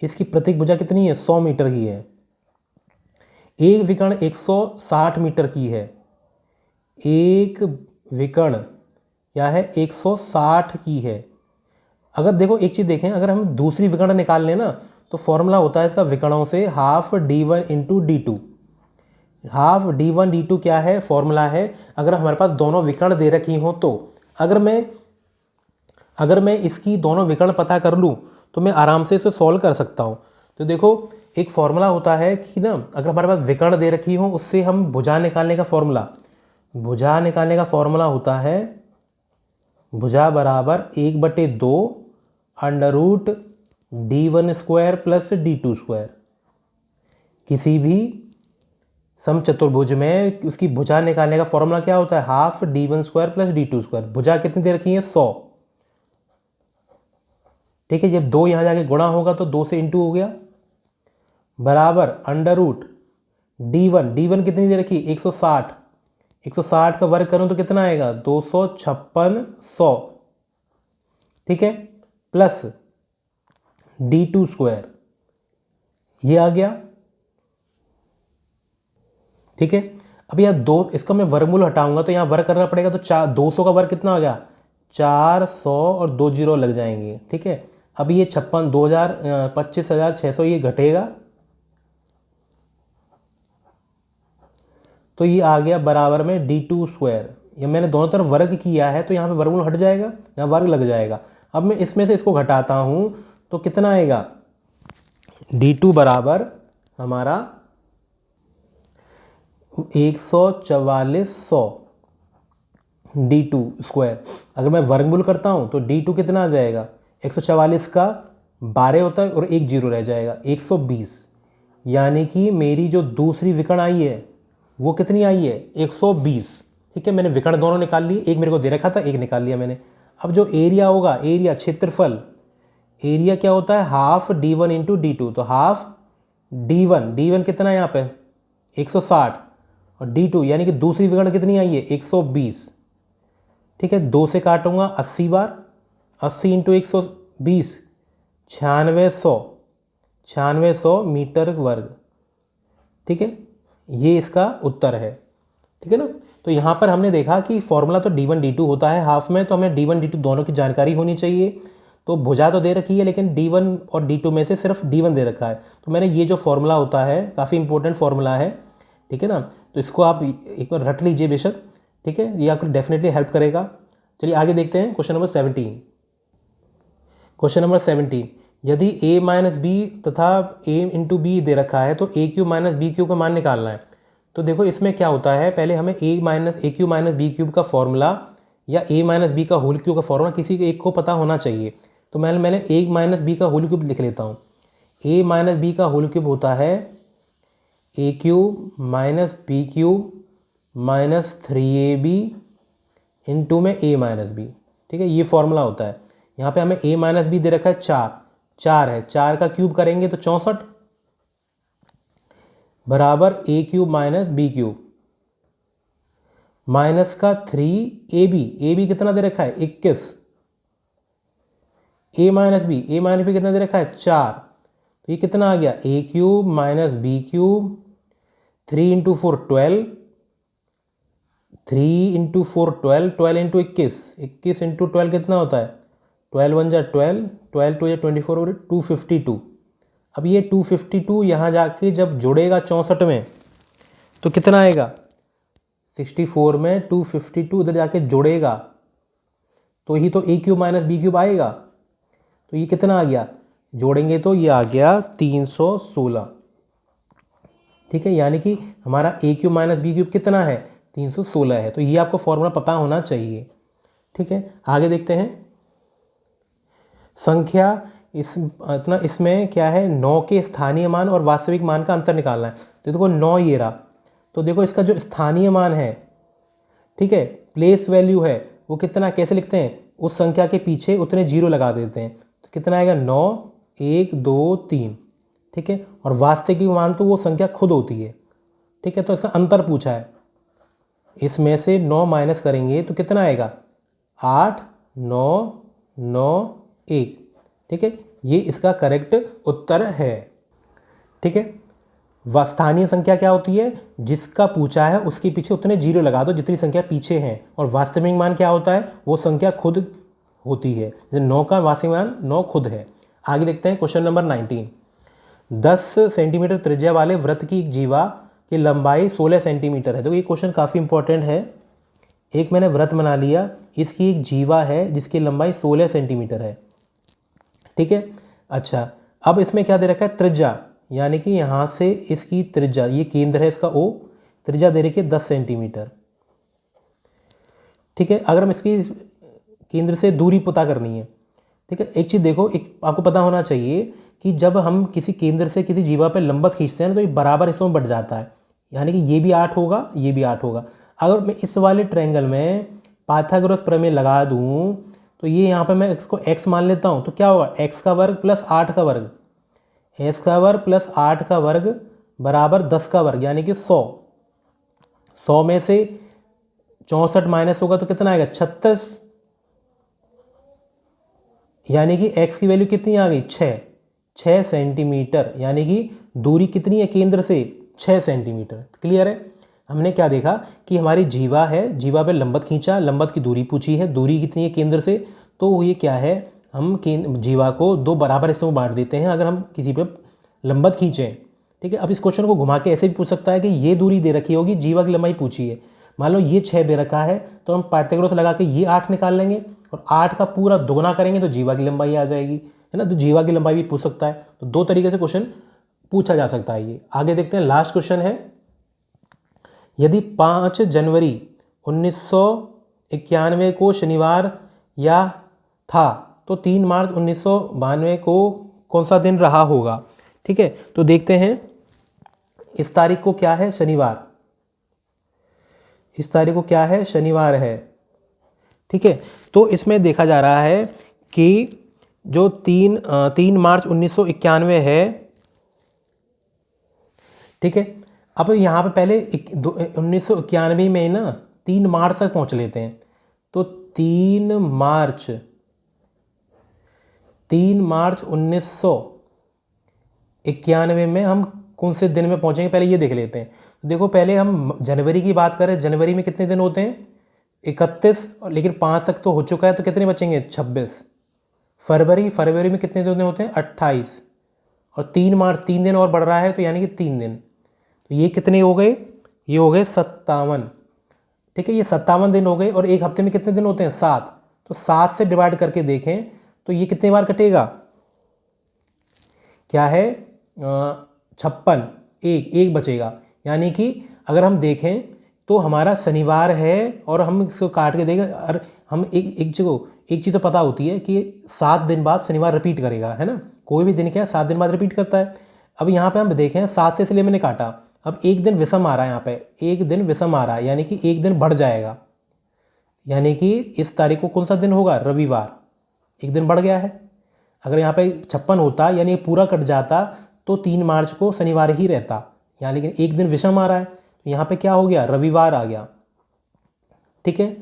Speaker 1: इसकी प्रत्येक भुजा कितनी है, 100 मीटर की है। एक विकर्ण 160 मीटर की है, एक विकर्ण क्या है, 160 की है। अगर देखो एक चीज़ देखें, अगर हम दूसरी विकर्ण निकाल लें ना, तो फॉर्मूला होता है इसका विकर्णों से half d1 into d2। Half d1 d2 क्या है, फॉर्मूला है। अगर हमारे पास दोनों विकर्ण दे रखी हो तो अगर मैं इसकी दोनों विकर्ण पता कर लूँ तो मैं आराम से इसे सॉल्व कर सकता हूँ। तो देखो एक फॉर्मूला होता है कि ना, अगर हमारे पास विकर्ण दे रखी हो, उससे हम भुजा निकालने का फॉर्मूला होता है, भुजा बराबर 1/2 under root d1² plus d2²। किसी भी समचतुर्भुज में उसकी भुजा निकालने का फॉर्मूला क्या होता है, हाफ d1² प्लस d2²। भुजा कितनी दे रखी है, 100। ठीक है, जब 2 यहाँ जाके गुणा होगा तो 2 से इंटू हो गया, बराबर अंडर रूट d1 कितनी दे रखी, 160। 160 का वर्ग करूं तो कितना आएगा, 256 ठीक है, प्लस d2², ये आ गया। ठीक है, अब यह इसका मैं वर्गमूल हटाऊंगा तो यहाँ वर्ग करना पड़ेगा, तो 200 का वर्ग कितना आ गया, 400 और 2 जीरो लग जाएंगे। ठीक है, अब ये 25,600 ये घटेगा, तो ये आ गया बराबर में d2²। ये मैंने दोनों तरफ वर्ग किया है तो यहाँ पे वर्गमूल हट जाएगा, यहाँ वर्ग लग जाएगा। अब मैं इसमें से इसको घटाता हूँ तो कितना आएगा, d2 बराबर हमारा 14400 d2²। अगर मैं वर्गमूल करता हूँ तो d2 कितना आ जाएगा, 144 का 12 होता है और 1 जीरो रह जाएगा, 120। यानी कि मेरी जो दूसरी विकर्ण आई है वो कितनी आई है, 120। ठीक है, मैंने विकर्ण दोनों निकाल लिए, एक मेरे को दे रखा था, एक निकाल लिया मैंने। अब जो एरिया होगा, एरिया क्षेत्रफल, एरिया क्या होता है, हाफ d1 इंटू d2। तो हाफ d1 कितना है यहाँ पे, 160, और d2 यानी कि दूसरी विकर्ण कितनी आई है, 120। ठीक है, 2 से काटूंगा 80 बार, 80 इंटू 120, 9600 मीटर वर्ग। ठीक है, ये इसका उत्तर है। ठीक है ना, तो यहाँ पर हमने देखा कि फॉर्मूला तो d1 d2 होता है हाफ में, तो हमें d1 d2 दोनों की जानकारी होनी चाहिए। तो भुजा तो दे रखी है, लेकिन d1 और d2 में से सिर्फ d1 दे रखा है, तो मैंने ये जो फॉर्मूला होता है, काफ़ी इंपॉर्टेंट फॉर्मूला है। ठीक है ना, तो इसको आप एक बार रट लीजिए बेशक। ठीक है, ये आपको डेफिनेटली हेल्प करेगा। चलिए आगे देखते हैं क्वेश्चन नंबर 17। क्वेश्चन नंबर 17, यदि a माइनस बी तथा a इंटू बी दे रखा है तो a³ माइनस b³ का मान निकालना है। तो देखो इसमें क्या होता है, पहले हमें a³ माइनस b³ का फॉर्मूला या a माइनस बी का होल क्यूब का फॉर्मूला किसी एक को पता होना चाहिए। तो मैंने a माइनस बी का होल क्यूब लिख लेता हूँ। a माइनस बी का होल क्यूब होता है a³ minus b³ -3ab into में a माइनस बी। ठीक है, ये फॉर्मूला होता है। यहाँ पे हमें a माइनस बी दे रखा है 4 है, 4 का क्यूब करेंगे तो 64 बराबर a cube minus B cube minus का 3ab कितना दे रखा है 21, a माइनस बी कितना दे रखा है 4, तो ये कितना आ गया a cube minus B cube 3 into 4 12, 3 into 4 12, 12 into 21 into 12 कितना होता है 12 1 जा 12, 12 2 जा 24 और 252। अब ये 252 यहाँ जाके जब जुड़ेगा 64 में तो कितना आएगा 64 में 252 उधर जाके जुड़ेगा तो ही तो a cube minus B cube आएगा। तो ये कितना आ गया, जोड़ेंगे तो ये आ गया 316। ठीक है, यानी कि हमारा a cube minus B cube कितना है 316 है। तो ये आपको फॉर्मूला पता होना चाहिए। ठीक है, आगे देखते हैं। संख्या इसमें क्या है 9 के स्थानीय मान और वास्तविक मान का अंतर निकालना है। तो देखो 9 ये रहा, तो देखो इसका जो स्थानीय मान है, ठीक है, प्लेस वैल्यू है, वो कितना कैसे लिखते हैं, उस संख्या के पीछे उतने जीरो लगा देते हैं। तो कितना आएगा 9 1 2 3। ठीक है, और वास्तविक मान तो वो संख्या खुद होती है। ठीक है, तो इसका अंतर पूछा है, इसमें से 9 माइनस करेंगे तो कितना आएगा 8 9 9 1। ठीक है, ये इसका करेक्ट उत्तर है। ठीक है, स्थानीय संख्या क्या होती है, जिसका पूछा है उसके पीछे उतने जीरो लगा दो जितनी संख्या पीछे हैं। और वास्तविक मान क्या होता है, वो संख्या खुद होती है। जैसे 9 का वास्तविक मान 9 खुद है। आगे देखते हैं क्वेश्चन नंबर 19। 10 सेंटीमीटर त्रिज्या वाले वृत्त की जीवा की लंबाई 16 सेंटीमीटर है। तो ये क्वेश्चन काफ़ी इंपॉर्टेंट है। एक मैंने वृत्त बना लिया, इसकी एक जीवा है जिसकी लंबाई 16 सेंटीमीटर है। ठीक है, अच्छा, अब इसमें क्या दे रखा है त्रिज्या, यानी कि यहाँ से इसकी त्रिज्या, ये केंद्र है इसका O, त्रिज्या दे रखी है 10 सेंटीमीटर। ठीक है, अगर हम इसकी केंद्र से दूरी पता करनी है। ठीक है, एक चीज़ देखो, एक आपको पता होना चाहिए कि जब हम किसी केंद्र से किसी जीवा पर लंबवत खींचते हैं तो ये बराबर हिस्सों में बढ़ जाता है, यानी कि ये भी 8 होगा, ये भी 8 होगा। अगर मैं इस वाले ट्रायंगल में पाइथागोरस प्रमेय लगा दूँ तो ये यहाँ पे मैं इसको x मान लेता हूँ, तो क्या होगा x का वर्ग प्लस 8 का वर्ग, x का वर्ग प्लस 8 का वर्ग बराबर 10 का वर्ग, यानी कि 100। 100 में से 64 माइनस होगा तो कितना आएगा 36, यानी कि x की वैल्यू कितनी आ गई 6 सेंटीमीटर, यानी कि दूरी कितनी है केंद्र से 6 सेंटीमीटर। क्लियर है। हमने क्या देखा कि हमारी जीवा है, जीवा पे लंबवत खींचा, लंबवत की दूरी पूछी है, दूरी कितनी है केंद्र से, तो ये क्या है, हम जीवा को 2 बराबर हिस्सों में बांट देते हैं अगर हम किसी पे लंबवत खींचें। ठीक है, अब इस क्वेश्चन को घुमा के ऐसे भी पूछ सकता है कि ये दूरी दे रखी होगी, जीवा की लंबाई पूछी है, मान लो ये 6 दे रखा है, तो हम पाइथागोरस लगा के ये 8 निकाल लेंगे और 8 का पूरा दोगुना करेंगे तो जीवा की लंबाई आ जाएगी, है ना। तो जीवा की लंबाई भी पूछ सकता है। तो 2 तरीके से क्वेश्चन पूछा जा सकता है ये। आगे देखते हैं, लास्ट क्वेश्चन है, यदि 5 जनवरी 1991 को शनिवार या था तो 3 मार्च 1992 को कौन सा दिन रहा होगा। ठीक है, तो देखते हैं, इस तारीख को क्या है शनिवार, इस तारीख को क्या है शनिवार है। ठीक है, तो इसमें देखा जा रहा है कि जो 3 मार्च 1991 है। ठीक है, अब यहाँ पे पहले 1991 में ना 3 मार्च तक पहुँच लेते हैं। तो 3 मार्च 1991 में हम कौन से दिन में पहुँचेंगे पहले ये देख लेते हैं। तो देखो, पहले हम जनवरी की बात करें, जनवरी में कितने दिन होते हैं 31, लेकिन 5 तक तो हो चुका है, तो कितने बचेंगे 26। फरवरी में कितने दिन होते हैं 28, और 3 मार्च 3 दिन और बढ़ रहा है, तो यानी कि 3 दिन, तो ये कितने हो गए, ये हो गए 57। ठीक है, ये 57 दिन हो गए। और एक हफ्ते में कितने दिन होते हैं 7, तो 7 से डिवाइड करके देखें तो ये कितने बार कटेगा, क्या है 56, एक बचेगा। यानी कि अगर हम देखें तो हमारा शनिवार है और हम इसको काट के देखें, और हम एक चीज़ तो पता होती है कि 7 दिन बाद शनिवार रिपीट करेगा, है ना। कोई भी दिन क्या है 7 दिन बाद रिपीट करता है। अब यहाँ पे हम देखें 7 से इसलिए मैंने काटा, अब एक दिन विषम आ रहा है, यहाँ पे एक दिन विषम आ रहा है, यानी कि एक दिन बढ़ जाएगा, यानी कि इस तारीख को कौन सा दिन होगा, रविवार, एक दिन बढ़ गया है। अगर यहाँ पे 56 होता यानी पूरा कट जाता तो 3 मार्च को शनिवार ही रहता, यहाँ लेकिन एक दिन विषम आ रहा है तो यहाँ पे क्या हो गया, रविवार आ गया। ठीक है,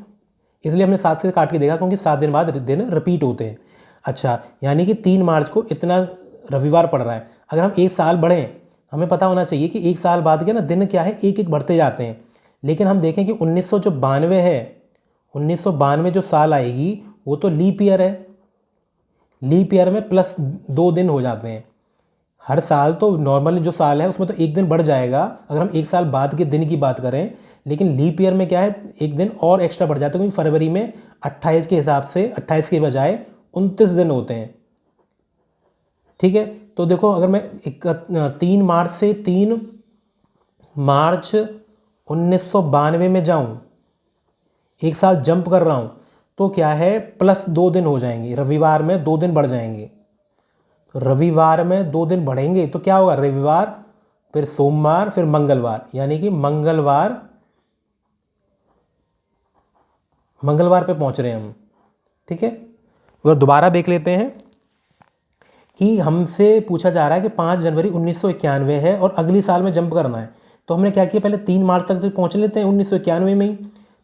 Speaker 1: इसलिए हमने 7 से काट के देखा क्योंकि 7 दिन बाद दिन रिपीट होते हैं। अच्छा, यानी कि 3 मार्च को इतना रविवार पड़ रहा है। अगर हम एक साल बढ़ें, हमें पता होना चाहिए कि एक साल बाद क्या ना दिन क्या है, एक एक बढ़ते जाते हैं। लेकिन हम देखें कि 1992 है, 1992 जो साल आएगी वो तो लीप ईयर है, लीप ईयर में प्लस 2 दिन हो जाते हैं। हर साल तो नॉर्मल जो साल है उसमें तो एक दिन बढ़ जाएगा अगर हम एक साल बाद के दिन की बात करें, लेकिन लीप ईयर में क्या है, एक दिन और एक्स्ट्रा बढ़ जाता है क्योंकि फरवरी में 28 के हिसाब से 28 के बजाय 29 दिन होते हैं। ठीक है, तो देखो अगर मैं 3 मार्च से 3 मार्च 1992 में जाऊं, एक साल जंप कर रहा हूं, तो क्या है, प्लस 2 दिन हो जाएंगे, रविवार में 2 दिन बढ़ जाएंगे। तो रविवार में 2 दिन बढ़ेंगे तो क्या होगा, रविवार, फिर सोमवार, फिर मंगलवार, यानी कि मंगलवार पे पहुंच रहे हैं हम। ठीक है, अगर दोबारा देख लेते हैं कि हमसे पूछा जा रहा है कि 5 जनवरी 1991 है और अगली साल में जंप करना है, तो हमने क्या किया, पहले 3 मार्च तक तो पहुंच लेते हैं 1991 में ही।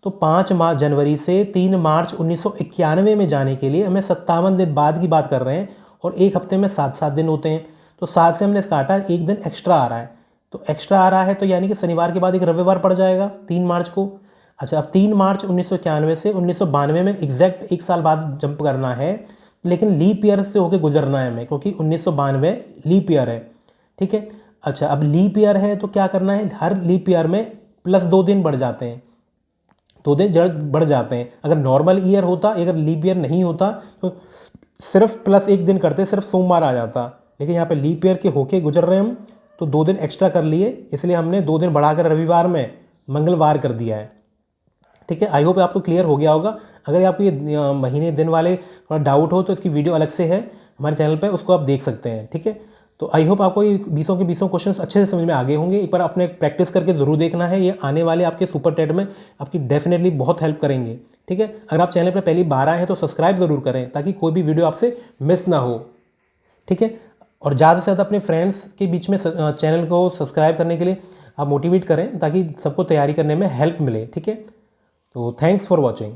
Speaker 1: तो 5 जनवरी से 3 मार्च 1991 में जाने के लिए हमें 57 दिन बाद की बात कर रहे हैं और एक हफ्ते में 7 दिन होते हैं। तो 7 से हमने काटा, एक दिन एक्स्ट्रा आ रहा है, तो एक्स्ट्रा आ रहा है तो यानी कि शनिवार के बाद एक रविवार पड़ जाएगा 3 मार्च को। अच्छा, अब 3 मार्च 1991 से 1992 में एग्जैक्ट एक साल बाद जंप करना है, लेकिन लीप ईयर से होकर गुजरना है हमें क्योंकि 1992 लीप ईयर है। ठीक है, अच्छा अब लीप ईयर है तो क्या करना है, हर लीप ईयर में प्लस 2 दिन बढ़ जाते हैं, 2 दिन बढ़ जाते हैं। अगर नॉर्मल ईयर होता, अगर लीप ईयर नहीं होता तो सिर्फ प्लस 1 दिन करते, सिर्फ सोमवार आ जाता, लेकिन यहाँ पे लीप ईयर के होके गुजर रहे हैं हम तो 2 दिन एक्स्ट्रा कर लिए, इसलिए हमने 2 दिन बढ़ाकर रविवार में मंगलवार कर दिया है। ठीक है, आई होप आपको क्लियर हो गया होगा। अगर आपको ये महीने दिन वाले थोड़ा डाउट हो तो इसकी वीडियो अलग से है हमारे चैनल पे, उसको आप देख सकते हैं। ठीक है, तो आई होप आपको ये 20 के 20 क्वेश्चंस अच्छे से समझ में आ गए होंगे। एक बार आपने प्रैक्टिस करके ज़रूर देखना है, ये आने वाले आपके सुपर टेट में आपकी डेफिनेटली बहुत हेल्प करेंगे। ठीक है, अगर आप चैनल पर पहली बार आए हैं तो सब्सक्राइब ज़रूर करें ताकि कोई भी वीडियो आपसे मिस ना हो। ठीक है, और ज़्यादा से ज़्यादा अपने फ्रेंड्स के बीच में चैनल को सब्सक्राइब करने के लिए आप मोटिवेट करें ताकि सबको तैयारी करने में हेल्प मिले। ठीक है, तो थैंक्स फॉर वॉचिंग।